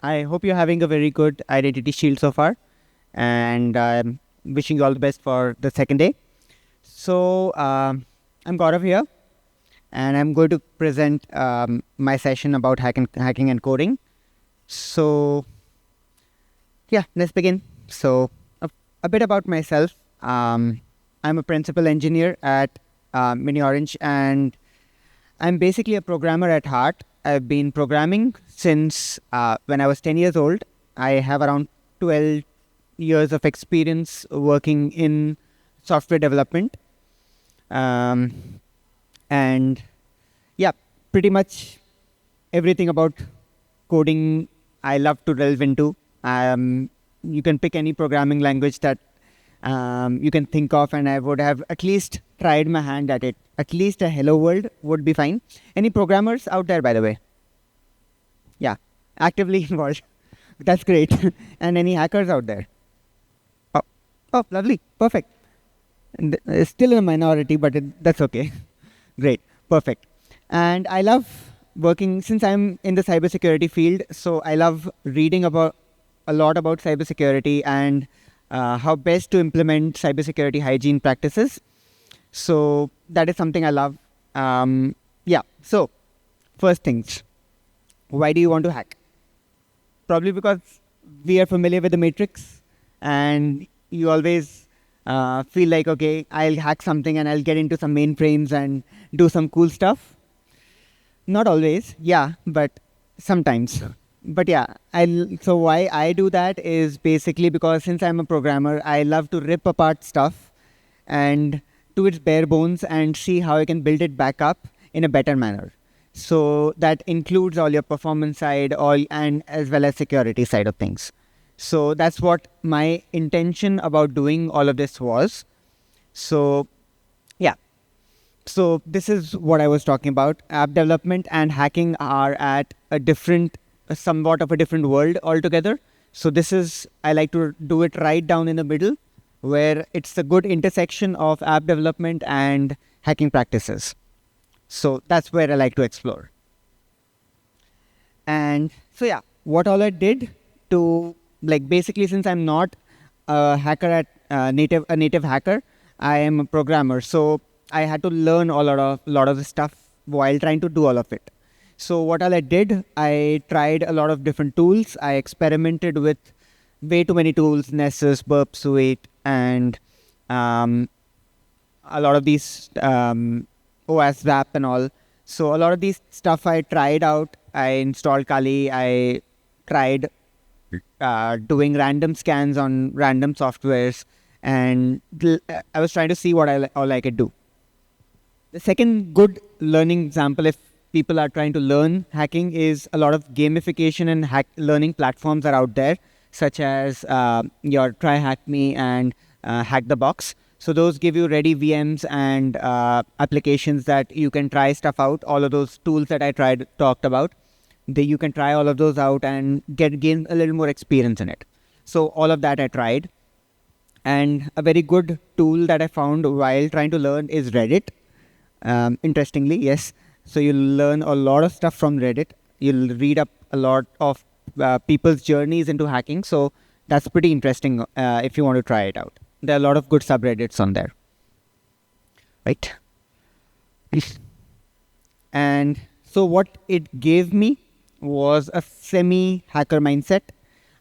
I hope you're having a very good Identity Shield so far, and I'm wishing you all the best for the second day. So, I'm Gaurav here, and I'm going to present my session about hacking and coding. So, yeah, let's begin. So, a bit about myself. I'm a principal engineer at miniOrange, and I'm basically a programmer at heart. I've been programming since when I was 10 years old. I have around 12 years of experience working in software development. Um, and yeah, pretty much everything about coding I love to delve into. You can pick any programming language that you can think of, and I would have at least tried my hand at it. At least a hello world would be fine. Any programmers out there, by the way? Yeah, actively involved. That's great. And any hackers out there? Oh, oh, lovely, perfect. And it's still in a minority, but that's okay. Great, perfect. And I love working since I'm in the cybersecurity field. So I love reading about a lot about cybersecurity and how best to implement cybersecurity hygiene practices. So that is something I love. Yeah. So first things, why do you want to hack? Probably because we are familiar with the matrix, and you always feel like, okay, I'll hack something and I'll get into some mainframes and do some cool stuff. Not always, yeah, but sometimes. But yeah, so why I do that is basically because since I'm a programmer, I love to rip apart stuff and to its bare bones and see how I can build it back up in a better manner. So that includes all your performance side, and as well as security side of things. So that's what my intention about doing all of this was. So yeah. So this is what I was talking about. App development and hacking are at somewhat of a different world altogether. So I like to do it right down in the middle, where it's a good intersection of app development and hacking practices. So that's where I like to explore. And so yeah, what all I did to, like, basically, since I'm not a hacker a native hacker, I am a programmer. So I had to learn a lot of the stuff while trying to do all of it. So what all I did, I tried a lot of different tools. I experimented with way too many tools, Nessus, Burp Suite, and a lot of these OS WAP and all. So a lot of these stuff I tried out. I installed Kali. I tried doing random scans on random softwares, and I was trying to see what all I could do. The second good learning example, if people are trying to learn hacking, is a lot of gamification and learning platforms are out there, such as your Try Hack Me and Hack the Box. So those give you ready VMs and applications that you can try stuff out. All of those tools that I talked about, you can try all of those out and gain a little more experience in it. So all of that I tried. And a very good tool that I found while trying to learn is Reddit. Interestingly, yes. So you'll learn a lot of stuff from Reddit. You'll read up a lot of people's journeys into hacking. So that's pretty interesting if you want to try it out. There are a lot of good subreddits on there. Right? And so what it gave me was a semi-hacker mindset.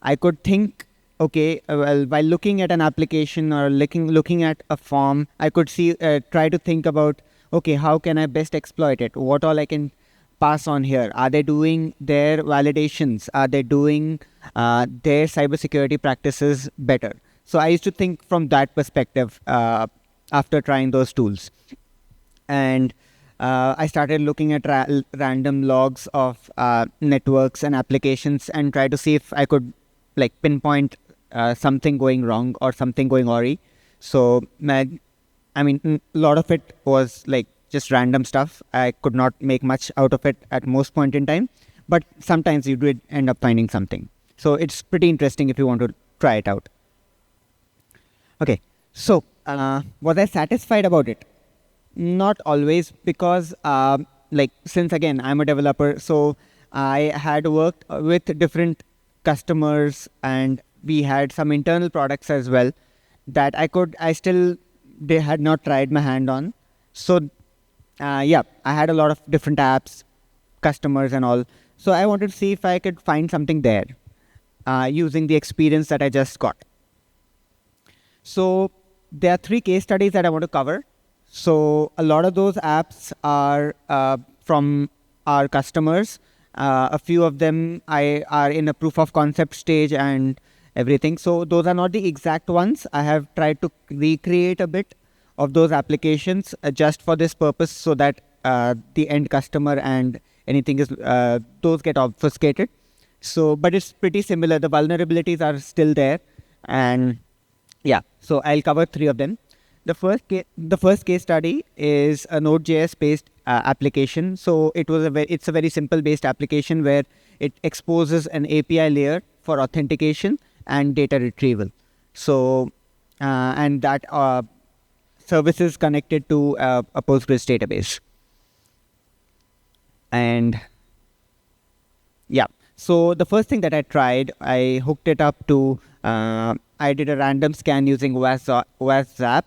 I could think, okay, well, by looking at an application or looking at a form, I could try to think about, okay, how can I best exploit it? What all I can pass on here? Are they doing their validations? Are they doing their cybersecurity practices better? So I used to think from that perspective after trying those tools. And I started looking at random logs of networks and applications and try to see if I could pinpoint something going wrong or something going awry. So I mean, a lot of it was just random stuff. I could not make much out of it at most point in time, but sometimes you did end up finding something. So it's pretty interesting if you want to try it out. Okay, so was I satisfied about it? Not always, because since again I'm a developer, so I had worked with different customers, and we had some internal products as well that they had not tried my hand on. So yeah, I had a lot of different apps, customers and all. So I wanted to see if I could find something there using the experience that I just got. So there are 3 case studies that I want to cover. So a lot of those apps are from our customers. A few of them are in a proof of concept stage and everything. So those are not the exact ones. I have tried to recreate a bit of those applications just for this purpose, so that the end customer and anything is those get obfuscated. So, but it's pretty similar. The vulnerabilities are still there, and yeah. So I'll cover 3 of them. The first case study is a Node.js based application. So it's a very simple based application where it exposes an API layer for authentication and data retrieval. So and that services connected to a Postgres database. And yeah, so the first thing that I tried, I hooked it up to, I did a random scan using WASZap.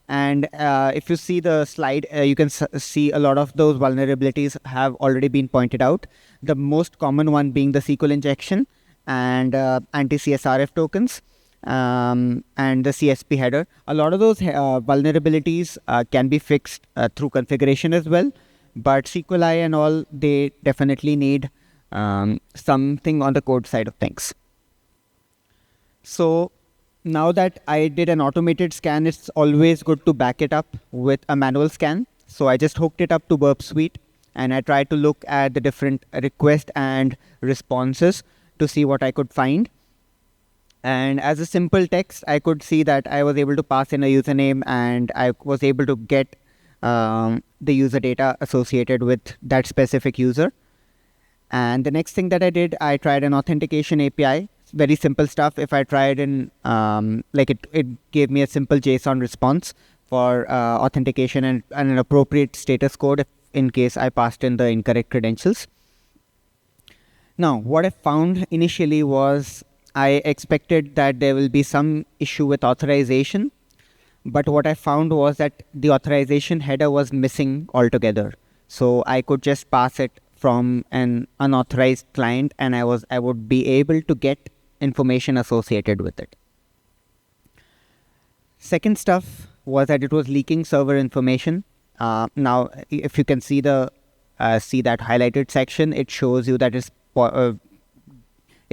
And if you see the slide, you can see a lot of those vulnerabilities have already been pointed out. The most common one being the SQL injection and anti-CSRF tokens and the CSP header. A lot of those vulnerabilities can be fixed through configuration as well. But SQLi and all, they definitely need something on the code side of things. So now that I did an automated scan, it's always good to back it up with a manual scan. So I just hooked it up to Burp Suite, and I tried to look at the different requests and responses to see what I could find. And as a simple text, I could see that I was able to pass in a username, and I was able to get the user data associated with that specific user. And the next thing that I did, I tried an authentication API. Very simple stuff. If I tried in, it gave me a simple JSON response for authentication and an appropriate status code in case I passed in the incorrect credentials. Now, what I found initially was I expected that there will be some issue with authorization. But what I found was that the authorization header was missing altogether. So I could just pass it from an unauthorized client, and I would be able to get information associated with it. Second stuff was that it was leaking server information. Now, if you can see that highlighted section, it shows you that it's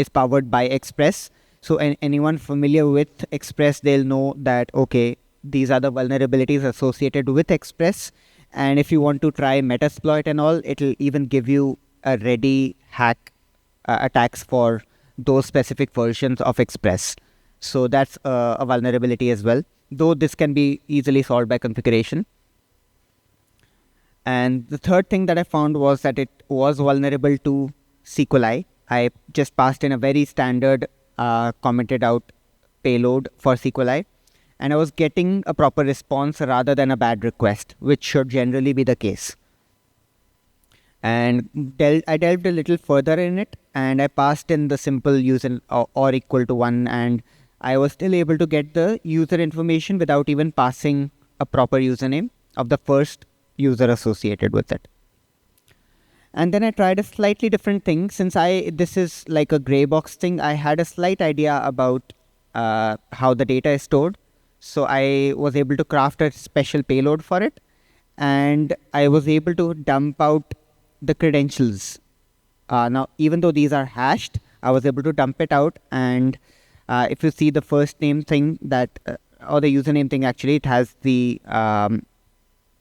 powered by Express. So anyone familiar with Express, they'll know that, okay, these are the vulnerabilities associated with Express. And if you want to try Metasploit and all, it'll even give you a ready hack attacks for those specific versions of Express. So that's a vulnerability as well, though this can be easily solved by configuration. And the third thing that I found was that it was vulnerable to SQLi. I just passed in a very standard commented out payload for SQLi. And I was getting a proper response rather than a bad request, which should generally be the case. And I delved a little further in it, and I passed in the simple user or equal to 1, and I was still able to get the user information without even passing a proper username of the first user associated with it. And then I tried a slightly different thing. Since this is like a gray box thing, I had a slight idea about how the data is stored. So I was able to craft a special payload for it, and I was able to dump out the credentials. Now, even though these are hashed, I was able to dump it out. And if you see the first name thing or the username thing, actually, it has the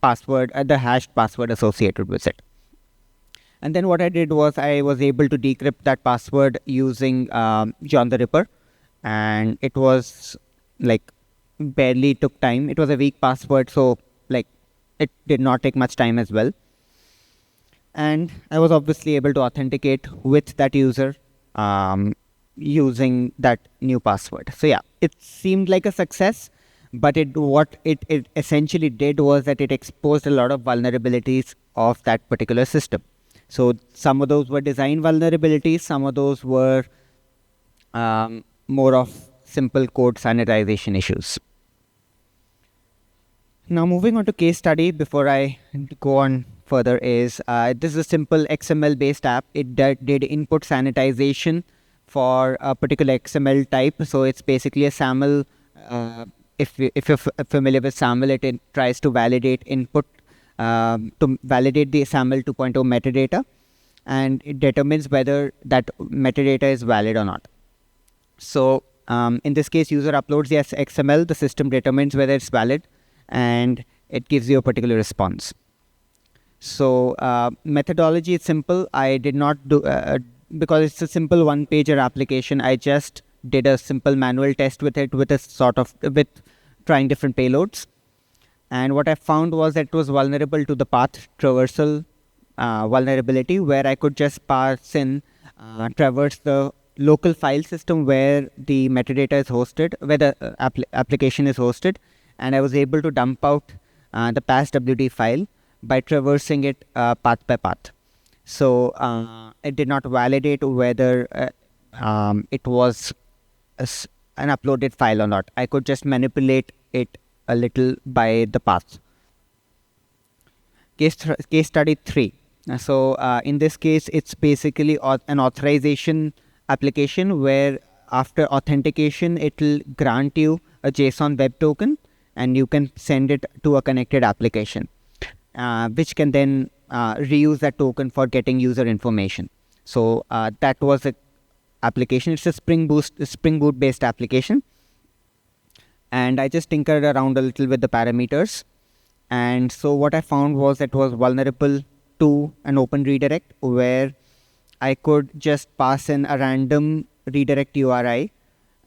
password, the hashed password associated with it. And then what I did was I was able to decrypt that password using John the Ripper, and it was like barely took time. It was a weak password, so like it did not take much time as well. And I was obviously able to authenticate with that user using that new password. So yeah, it seemed like a success, but what it essentially did was that it exposed a lot of vulnerabilities of that particular system. So some of those were design vulnerabilities, some of those were more of simple code sanitization issues. Now, moving on to case study before I go on further is this is a simple XML based app. It did input sanitization for a particular XML type. So it's basically a SAML. If you're familiar with SAML, it tries to validate input to validate the SAML 2.0 metadata, and it determines whether that metadata is valid or not. So in this case, user uploads the XML, the system determines whether it's valid, and it gives you a particular response. So methodology is simple. I did not do, because it's a simple one-pager application, I just did a simple manual test with it with trying different payloads. And what I found was that it was vulnerable to the path traversal vulnerability, where I could just pass in, traverse the local file system where the metadata is hosted, where the application is hosted, and I was able to dump out the passwd file by traversing it path by path. So it did not validate whether it was an uploaded file or not. I could just manipulate it a little by the path. Case study 3. So in this case, it's basically an authorization application where after authentication, it will grant you a JSON web token, and you can send it to a connected application, which can then reuse that token for getting user information. So that was the application. It's a Spring Boot based application, and I just tinkered around a little with the parameters. And so what I found was that it was vulnerable to an open redirect, where I could just pass in a random redirect URI,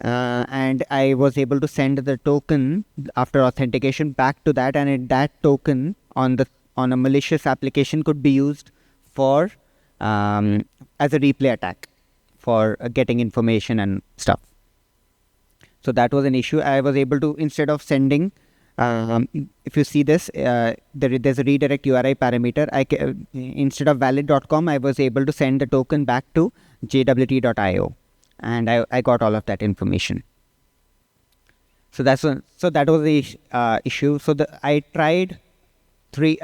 and I was able to send the token after authentication back to that, and that token on a malicious application could be used for as a replay attack for getting information and stuff. So that was an issue. I was able to, instead of sending, if you see this, there's a redirect URI parameter. Instead of valid.com, I was able to send the token back to jwt.io, and I got all of that information. So that was the issue. So I tried three.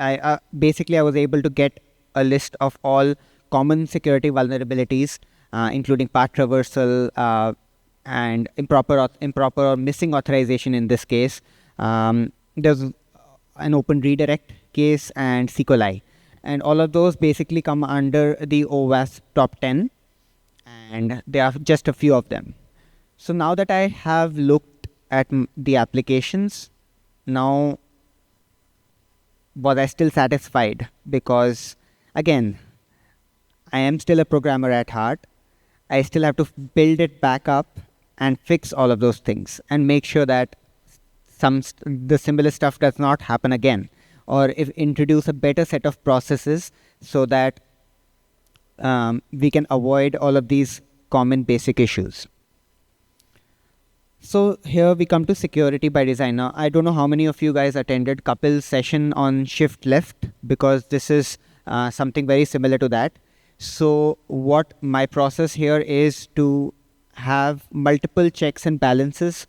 Basically I was able to get a list of all common security vulnerabilities, including path traversal and improper or missing authorization in this case. There's an open redirect case and SQLi, and all of those basically come under the OWASP top 10, and there are just a few of them. So now that I have looked at the applications, now was I still satisfied? Because again, I am still a programmer at heart. I still have to build it back up and fix all of those things and make sure that the similar stuff does not happen again, or introduce a better set of processes so that we can avoid all of these common basic issues. So here we come to security by design. Now, I don't know how many of you guys attended Kapil's session on shift left, because this is something very similar to that. So what my process here is to have multiple checks and balances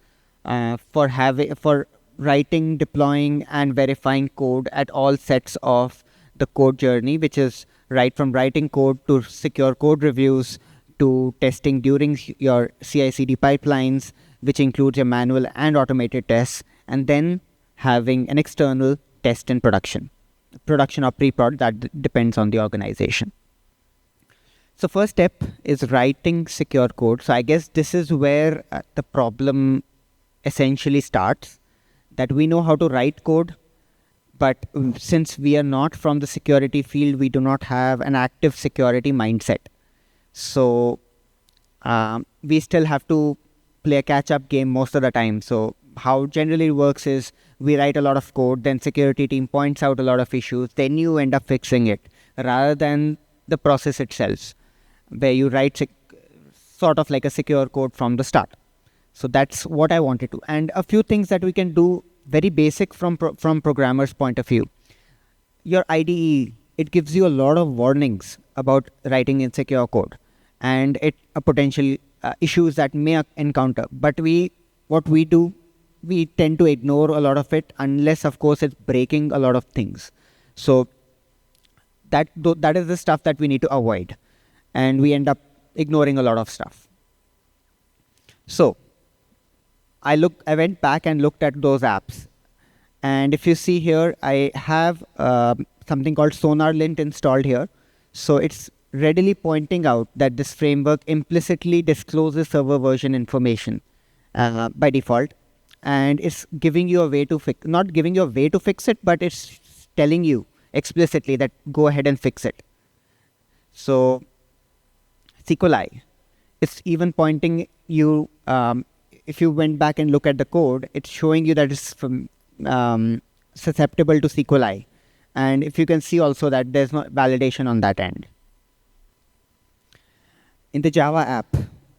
for writing, deploying, and verifying code at all sets of the code journey, which is right from writing code to secure code reviews to testing during your CI/CD pipelines, which includes your manual and automated tests, and then having an external test in production or pre-prod. That depends on the organization. So first step is writing secure code. So I guess this is where the problem essentially starts, that we know how to write code, but since we are not from the security field, we do not have an active security mindset. So we still have to play a catch-up game most of the time. So how generally it works is we write a lot of code, then security team points out a lot of issues, then you end up fixing it, rather than the process itself, where you write sort of like a secure code from the start. So that's what I wanted to. And a few things that we can do, very basic from programmers' point of view. Your IDE, it gives you a lot of warnings about writing insecure code, and a potential issues that may encounter. But what we do, we tend to ignore a lot of it unless, of course, it's breaking a lot of things. So that is the stuff that we need to avoid, and we end up ignoring a lot of stuff. So I went back and looked at those apps, and if you see here, I have something called SonarLint installed here. So it's readily pointing out that this framework implicitly discloses server version information by default, and it's giving you a way to not giving you a way to fix it, but it's telling you explicitly that go ahead and fix it. So SQLi, it's even pointing you, if you went back and look at the code, it's showing you that it's susceptible to SQLi. And if you can see also that there's no validation on that end. In the Java app,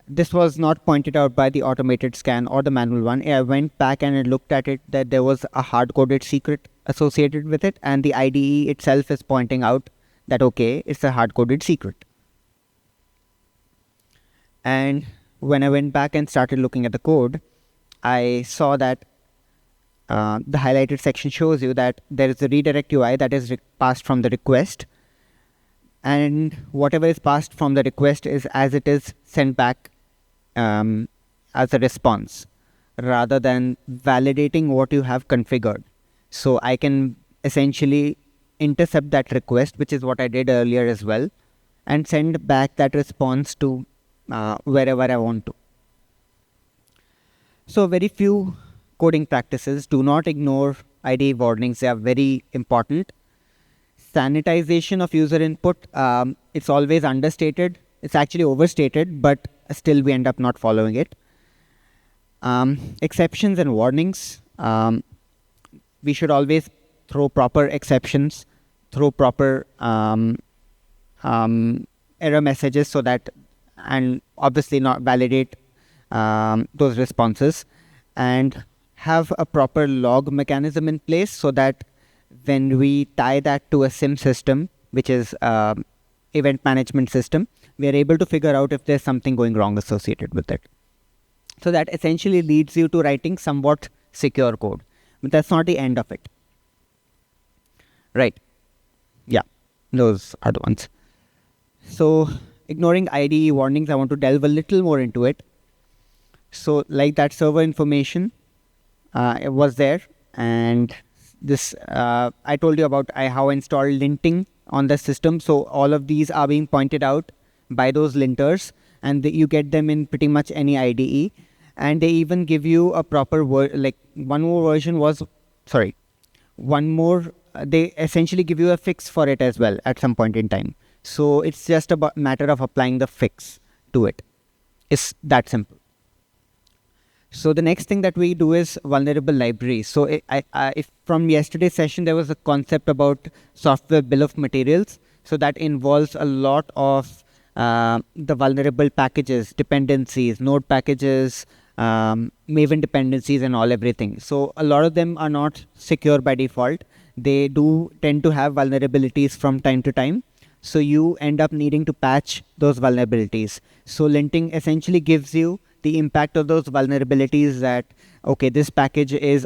this was not pointed out by the automated scan or the manual one. I went back and I looked at it, that there was a hard-coded secret associated with it, and the IDE itself is pointing out that, okay, it's a hard-coded secret. And when I went back and started looking at the code, I saw that the highlighted section shows you that there is a redirect UI that is passed from the request, and whatever is passed from the request is as it is sent back as a response, rather than validating what you have configured. So I can essentially intercept that request, which is what I did earlier as well, and send back that response to wherever I want to. So very few coding practices. Do not ignore IDE warnings. They are very important. Sanitization of user input, it's always understated. It's actually overstated, but still we end up not following it. Exceptions and warnings. We should always throw proper exceptions, throw proper error messages, so that, and obviously not validate those responses, and have a proper log mechanism in place, so that when we tie that to a SIM system, which is event management system, we are able to figure out if there's something going wrong associated with it. So that essentially leads you to writing somewhat secure code, but that's not the end of it. Right. Yeah, those are the ones. So ignoring IDE warnings, I want to delve a little more into it. So like that server information, it was there, and this I told you about how I installed linting on the system. So all of these are being pointed out by those linters, and you get them in pretty much any IDE. And they even give you a proper they essentially give you a fix for it as well at some point in time. So it's just a matter of applying the fix to it. It's that simple. So the next thing that we do is vulnerable libraries. So if from yesterday's session, there was a concept about software bill of materials. So that involves a lot of the vulnerable packages, dependencies, node packages, Maven dependencies, and everything. So a lot of them are not secure by default. They do tend to have vulnerabilities from time to time. So you end up needing to patch those vulnerabilities. So linting essentially gives you the impact of those vulnerabilities, that okay, this package is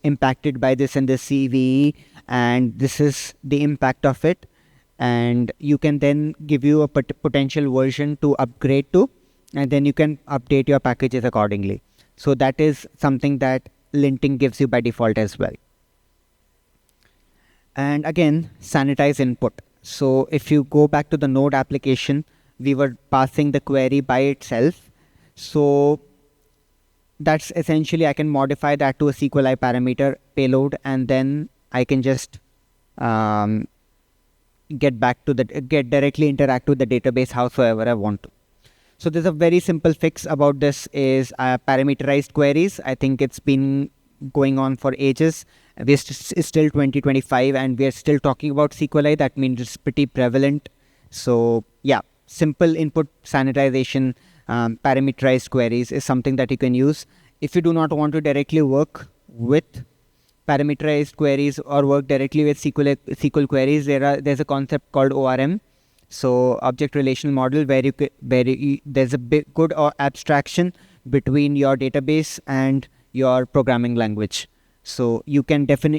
impacted by this and this CVE, and this is the impact of it, and you can then give you a potential version to upgrade to, and then you can update your packages accordingly. So that is something that linting gives you by default as well. And again, sanitize input. So if you go back to the node application, we were passing the query by itself. So that's essentially, I can modify that to a SQLi parameter payload, and then I can just get directly interact with the database howsoever I want to. So there's a very simple fix about this, is parameterized queries. I think it's been going on for ages. It's still 2025 and we are still talking about SQLi. That means it's pretty prevalent. So yeah, simple input sanitization, parameterized queries is something that you can use. If you do not want to directly work with parameterized queries or work directly with SQL queries, there's a concept called ORM, So object relational model, where there's a big good abstraction between your database and your programming language. So you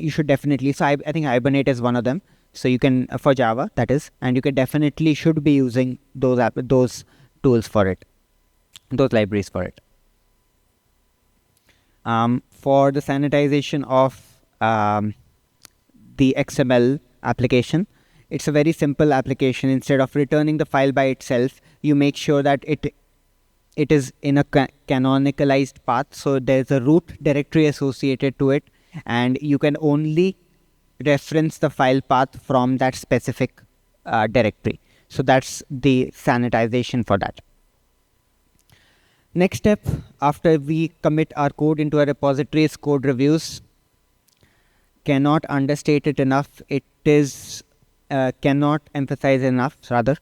should definitely. So I think Hibernate is one of them. So you can for Java, that is, and you can definitely should be using those tools for it, those libraries for it. For the sanitization of the XML application, it's a very simple application. Instead of returning the file by itself, you make sure that it is in a canonicalized path. So there's a root directory associated to it, and you can only reference the file path from that specific directory. So that's the sanitization for that. Next step, after we commit our code into a repository, is code reviews. Cannot understate it enough. It is cannot emphasize enough, rather.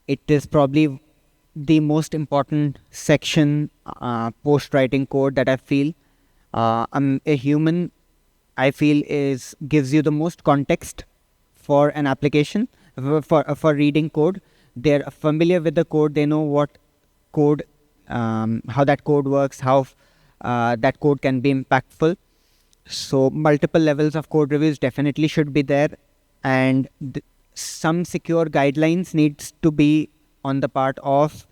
It is probably the most important section post writing code that I feel. I'm a human, I feel, gives you the most context for an application, for reading code. They're familiar with the code. They know what code, how that code works, how that code can be impactful. So multiple levels of code reviews definitely should be there, and some secure guidelines needs to be on the part of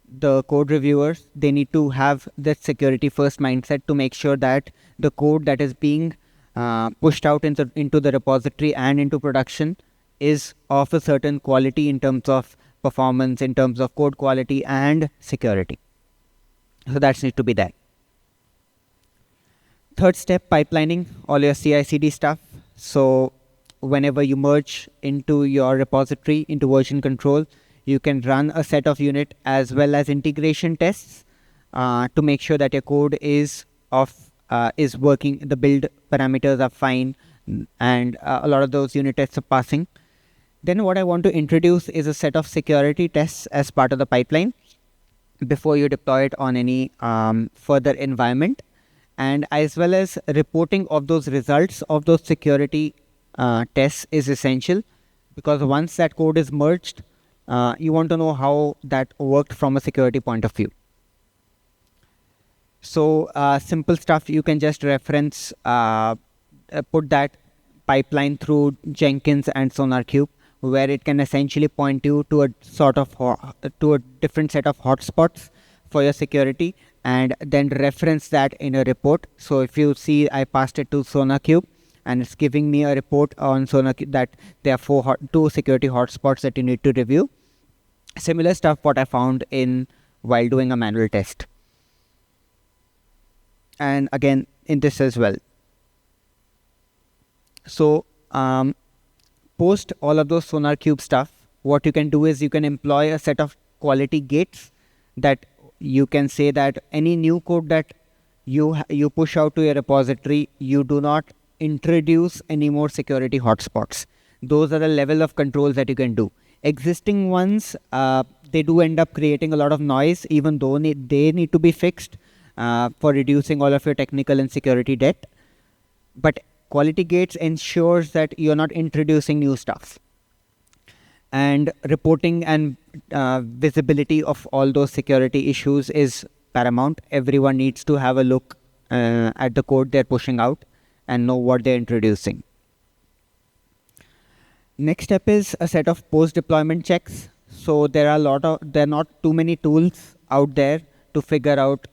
the code reviewers. They need to have that security first mindset to make sure that the code that is being pushed out into the repository and into production is of a certain quality in terms of performance, in terms of code quality and security. So that needs to be there. Third step, pipelining all your CI/CD stuff. So whenever you merge into your repository, into version control, you can run a set of unit as well as integration tests to make sure that your code is working, the build parameters are fine, and a lot of those unit tests are passing. Then what I want to introduce is a set of security tests as part of the pipeline before you deploy it on any further environment, and as well as reporting of those results of those security tests is essential, because once that code is merged, you want to know how that worked from a security point of view. So simple stuff, you can just reference, put that pipeline through Jenkins and SonarQube, where it can essentially point you to a to a different set of hotspots for your security, and then reference that in a report. So if you see, I passed it to SonarQube, and it's giving me a report on SonarQube that there are two security hotspots that you need to review. Similar stuff what I found while doing a manual test, and again in this as well. So post all of those SonarQube stuff, what you can do is you can employ a set of quality gates that you can say that any new code that you push out to your repository, you do not introduce any more security hotspots. Those are the level of controls that you can do. Existing ones, they do end up creating a lot of noise, even though they need to be fixed for reducing all of your technical and security debt. But quality gates ensures that you're not introducing new stuff. And reporting and visibility of all those security issues is paramount. Everyone needs to have a look at the code they're pushing out and know what they're introducing. Next step is a set of post-deployment checks. So there are not too many tools out there to figure out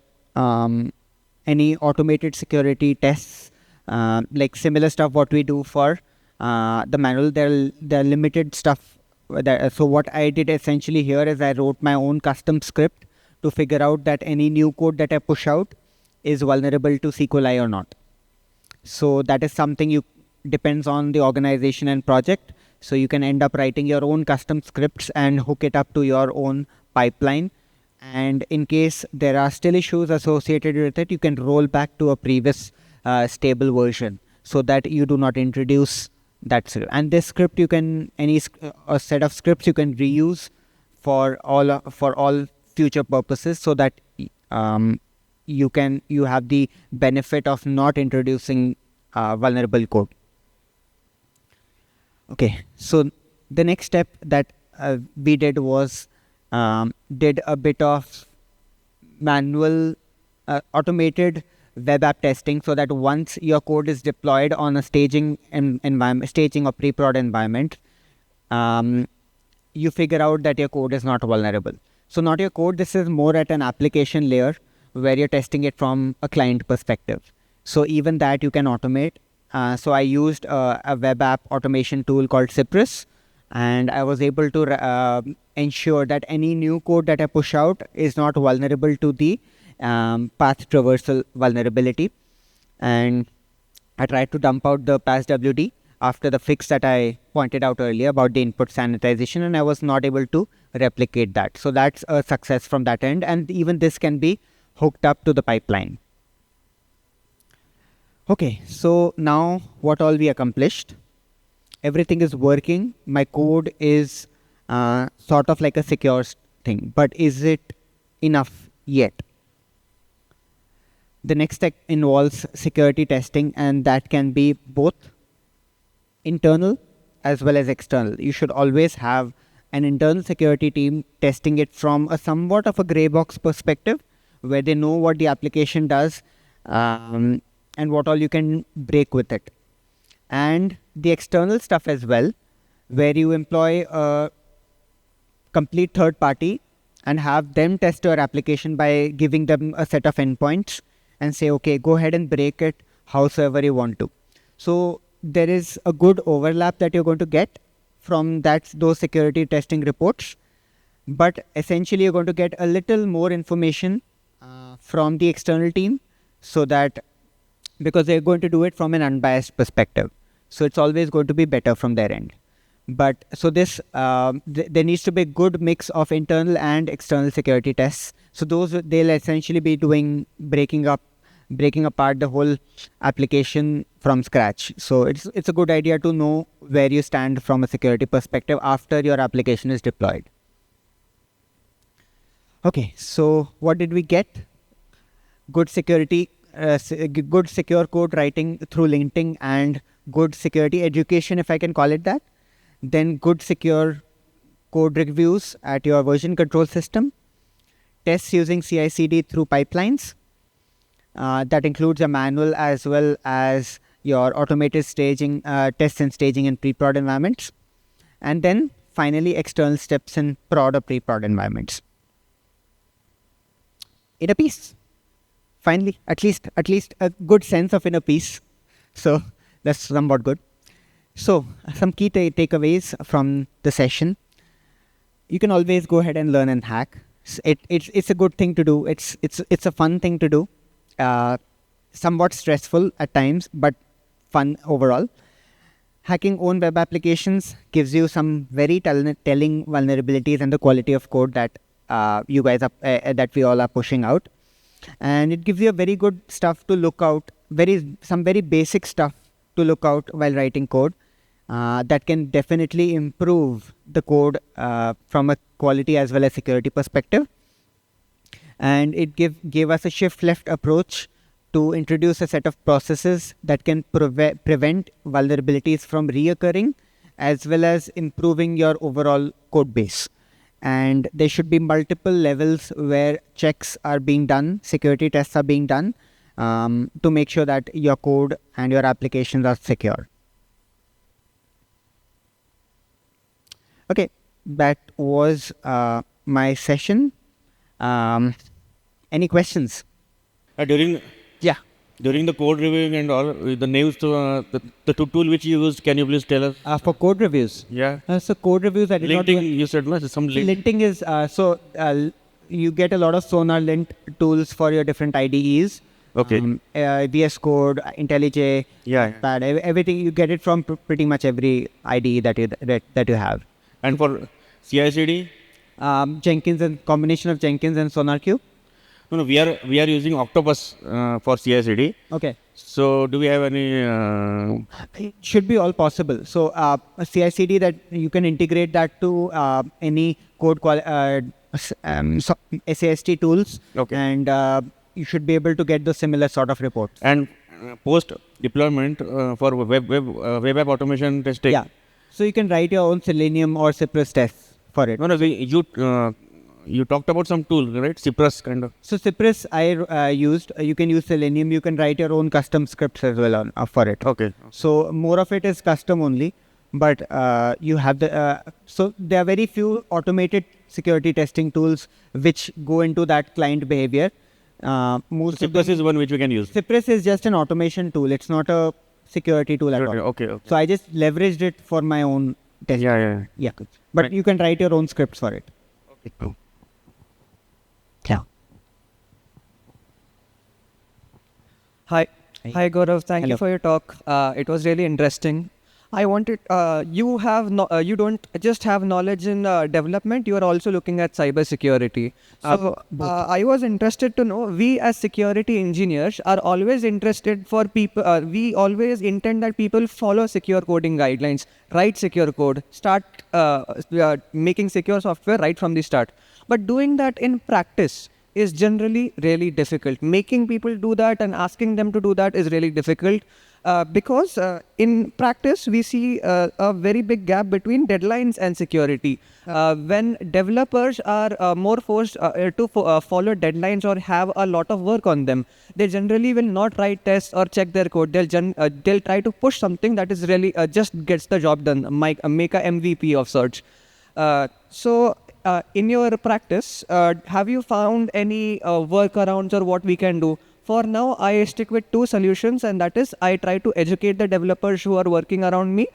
any automated security tests, like similar stuff what we do for the manual. There are limited stuff. So what I did essentially here is I wrote my own custom script to figure out that any new code that I push out is vulnerable to SQLi or not. So that is something depends on the organization and project. So you can end up writing your own custom scripts and hook it up to your own pipeline. And in case there are still issues associated with it, you can roll back to a previous stable version so that you do not introduce that script. And this script a set of scripts you can reuse for all future purposes, so that you have the benefit of not introducing vulnerable code. Okay, so the next step that we did was did a bit of manual automated web app testing, so that once your code is deployed on a staging environment, staging or pre-prod environment, you figure out that your code is not vulnerable. So not your code, this is more at an application layer where you're testing it from a client perspective. So even that you can automate. So I used a web app automation tool called Cypress, and I was able to ensure that any new code that I push out is not vulnerable to the path traversal vulnerability. And I tried to dump out the passwd after the fix that I pointed out earlier about the input sanitization, and I was not able to replicate that. So that's a success from that end, and even this can be hooked up to the pipeline. Okay, so now what all we accomplished? Everything is working. My code is sort of like a secure thing, but is it enough yet? The next step involves security testing, and that can be both internal as well as external. You should always have an internal security team testing it from a somewhat of a gray box perspective, where they know what the application does and what all you can break with it. And the external stuff as well, where you employ a complete third party and have them test your application by giving them a set of endpoints and say, okay, go ahead and break it howsoever you want to. So there is a good overlap that you're going to get from those security testing reports, but essentially you're going to get a little more information from the external team, so that because they're going to do it from an unbiased perspective, so it's always going to be better from their end. But so this there needs to be a good mix of internal and external security tests. So those they'll essentially be doing breaking apart the whole application from scratch. So it's a good idea to know where you stand from a security perspective after your application is deployed. Okay, so what did we get? Good security, good secure code writing through linting, and good security education, if I can call it that. Then good secure code reviews at your version control system. Tests using CI/CD through pipelines. That includes a manual as well as your automated staging, tests and staging in pre-prod environments. And then finally external steps in prod or pre-prod environments. In a piece. Finally, at least a good sense of inner peace. So that's somewhat good. So some key takeaways from the session. You can always go ahead and learn and hack. It's a good thing to do. It's a fun thing to do. Somewhat stressful at times, but fun overall. Hacking own web applications gives you some very telling vulnerabilities and the quality of code that you guys are, that we all are pushing out. And it gives you a very good stuff to look out, some very basic stuff to look out while writing code that can definitely improve the code from a quality as well as security perspective. And it gave us a shift left approach to introduce a set of processes that can prevent vulnerabilities from reoccurring, as well as improving your overall code base. And there should be multiple levels where checks are being done, security tests are being done to make sure that your code and your applications are secure. Okay, that was my session. Any questions? During the code reviewing and all, the names to the tool which you used, can you please tell us? For code reviews? Yeah. So code reviews, I did not do. You said no, some linting is, you get a lot of Sonar lint tools for your different IDEs. Okay. VS Code, IntelliJ, Pad, everything, you get it from pretty much every IDE that you have. And for CI/CD? Jenkins, and combination of Jenkins and SonarQube. No, we are using Octopus for CI/CD. Okay. So do we have any? It should be all possible. So a CI/CD that you can integrate that to any code SAST tools. Okay. And you should be able to get the similar sort of reports. And post deployment for web app automation testing. Yeah. So you can write your own Selenium or Cypress tests for it. No, you talked about some tool, right? Cypress kind of. So Cypress I used. You can use Selenium. You can write your own custom scripts as well for it. Okay. So more of it is custom only, but you have the so there are very few automated security testing tools which go into that client behavior. Most of Cypress them- is one which we can use. Cypress is just an automation tool. It's not a security tool at all. Okay. Okay. So I just leveraged it for my own testing. Yeah. But Right. you can write your own scripts for it. Okay. Yeah. Hi. Hi. Hi, Gaurav. Thank Hello. you for your talk. It was really interesting. I wanted, you don't just have knowledge in development, you are also looking at cybersecurity. So I was interested to know, we as security engineers are always interested for people, we always intend that people follow secure coding guidelines, write secure code, start making secure software right from the start. But doing that in practice is generally really difficult. Making people do that and asking them to do that is really difficult. Because in practice, we see a very big gap between deadlines and security. When developers are more forced to follow deadlines or have a lot of work on them, they generally will not write tests or check their code. They'll try to push something that is really just gets the job done, make a MVP of sorts. In your practice, have you found any workarounds or what we can do? For now, I stick with two solutions, and that is I try to educate the developers who are working around me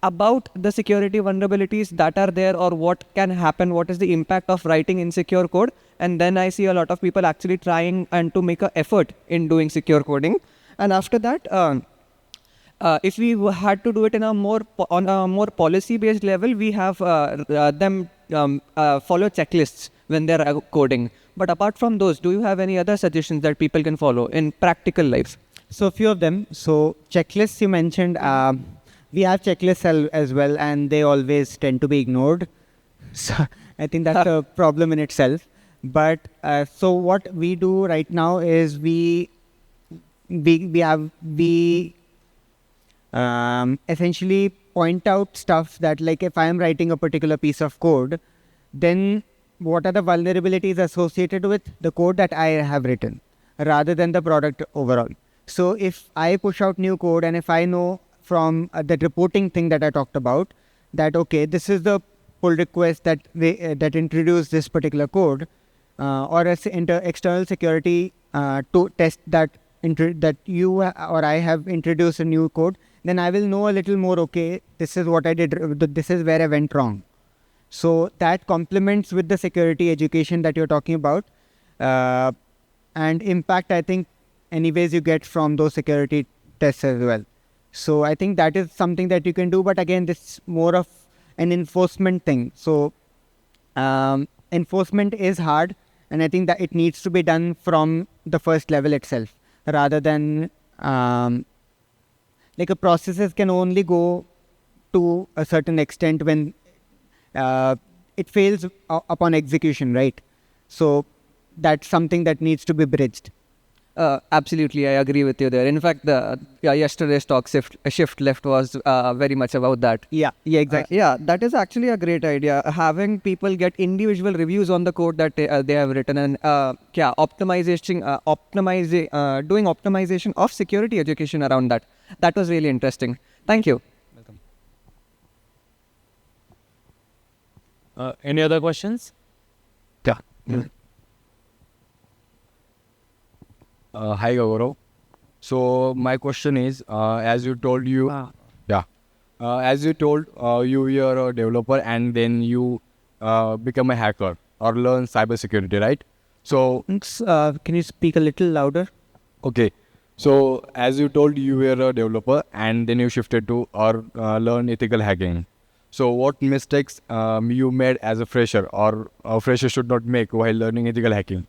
about the security vulnerabilities that are there or what can happen, what is the impact of writing insecure code. And then I see a lot of people actually trying and to make an effort in doing secure coding. And after that, if we had to do it in a on a more policy-based level, we have them follow checklists when they're coding. But apart from those, do you have any other suggestions that people can follow in practical life? So a few of them. So checklists you mentioned, we have checklists as well, and they always tend to be ignored. So I think that's a problem in itself. But so what we do right now is we essentially point out stuff that, like, if I am writing a particular piece of code, then what are the vulnerabilities associated with the code that I have written rather than the product overall. So if I push out new code and if I know from that reporting thing that I talked about that, okay, this is the pull request that that introduced this particular code or external security to test that that you or I have introduced a new code, then I will know a little more, okay, this is what I did, this is where I went wrong. So that complements with the security education that you're talking about. And impact, I think, anyways, you get from those security tests as well. So I think that is something that you can do. But again, this is more of an enforcement thing. So enforcement is hard. And I think that it needs to be done from the first level itself rather than like a processes can only go to a certain extent when it fails upon execution, right? So that's something that needs to be bridged. Absolutely, I agree with you there. In fact, yesterday's talk shift left was very much about that. Yeah, exactly. That is actually a great idea. Having people get individual reviews on the code that they have written and doing optimization of security education around that. That was really interesting. Thank you. Any other questions? Yeah. Hi Gaurav. So my question is, as you told you were a developer and then you become a hacker or learn cybersecurity, right? So Can you speak a little louder? okay. So as you told, you were a developer and then you shifted to or learn ethical hacking. So what mistakes you made as a fresher or a fresher should not make while learning ethical hacking?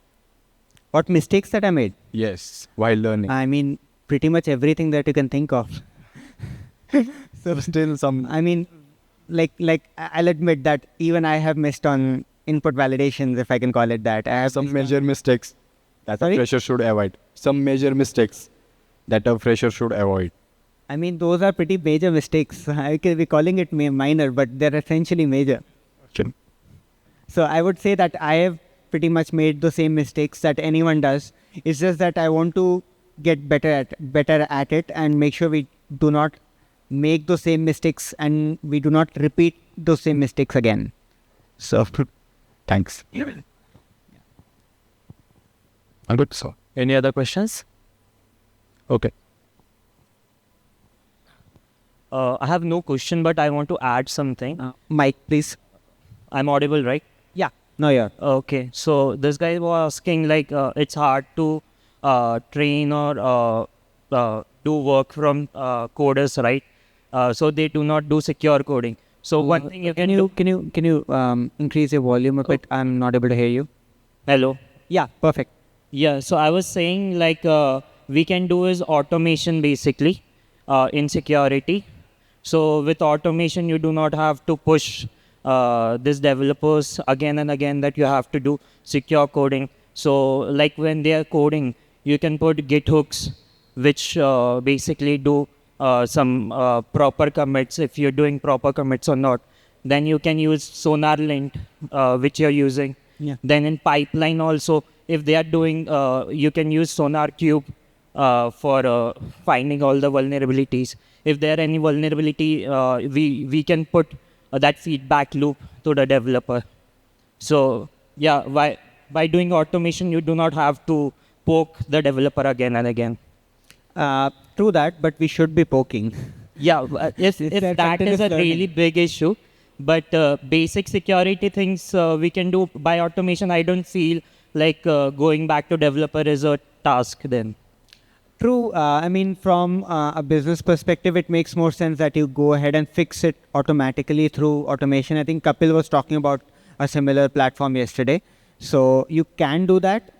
What mistakes that I made? Yes, while learning. I mean, pretty much everything that you can think of. So still some. I mean, like I'll admit that even I have missed on input validations, if I can call it that. I have Some missed major mistakes that Sorry? a fresher should avoid. Some major mistakes that a fresher should avoid. I mean, those are pretty major mistakes. I can be calling it minor, but they're essentially major. Okay. So I would say that I have pretty much made the same mistakes that anyone does. It's just that I want to get better at it and make sure we do not make those same mistakes and we do not repeat those same mistakes again. So thanks. Good. So, Any other questions? okay. I have no question, but I want to add something. Mike, please. I'm audible, right? Yeah. No, yeah. Okay. So this guy was asking like it's hard to train or do work from coders, right? So they do not do secure coding. So one thing you can do. Can you increase your volume a bit? I'm not able to hear you. Hello. Yeah, perfect. Yeah. So I was saying like we can do is automation basically in security. So with automation, you do not have to push these developers again and again that you have to do secure coding. So like when they are coding, you can put Git hooks, which basically do some proper commits if you're doing proper commits or not. Then you can use SonarLint, which you're using. Yeah. Then in pipeline also, if they are doing, you can use SonarCube for finding all the vulnerabilities. If there are any vulnerability, we can put that feedback loop to the developer. So yeah, by doing automation, you do not have to poke the developer again and again. True that, but we should be poking. Yeah, if that that is a continuous really learning. big issue, but basic security things we can do by automation. I don't feel like going back to developer is a task then. True. I mean, from a business perspective, it makes more sense that you go ahead and fix it automatically through automation. I think Kapil was talking about a similar platform yesterday. So you can do that.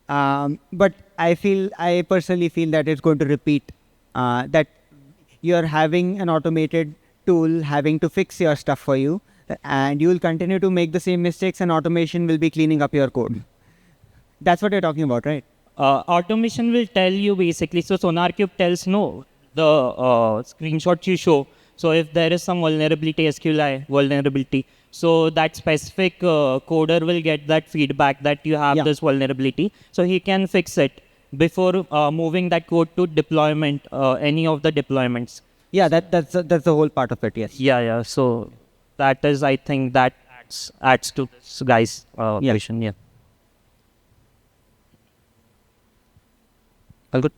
But I personally feel that it's going to repeat, that you're having an automated tool having to fix your stuff for you, and you will continue to make the same mistakes, and automation will be cleaning up your code. That's what you're talking about, right? Automation will tell you basically. So SonarCube tells no the screenshots you show. So if there is some vulnerability, SQLi vulnerability, so that specific coder will get that feedback that you have this vulnerability. So he can fix it before moving that code to deployment, any of the deployments. Yeah, that's the whole part of it. Yes. Yeah. So that is, I think, that adds to this guy's question. Yeah. All good.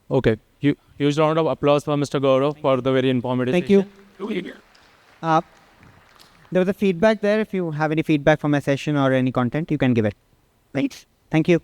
Okay. Huge round of applause for Mr. Gaurav for the very informative Thank session. you. There was a feedback there. If you have any feedback from my session or any content, you can give it. Right. Thank you.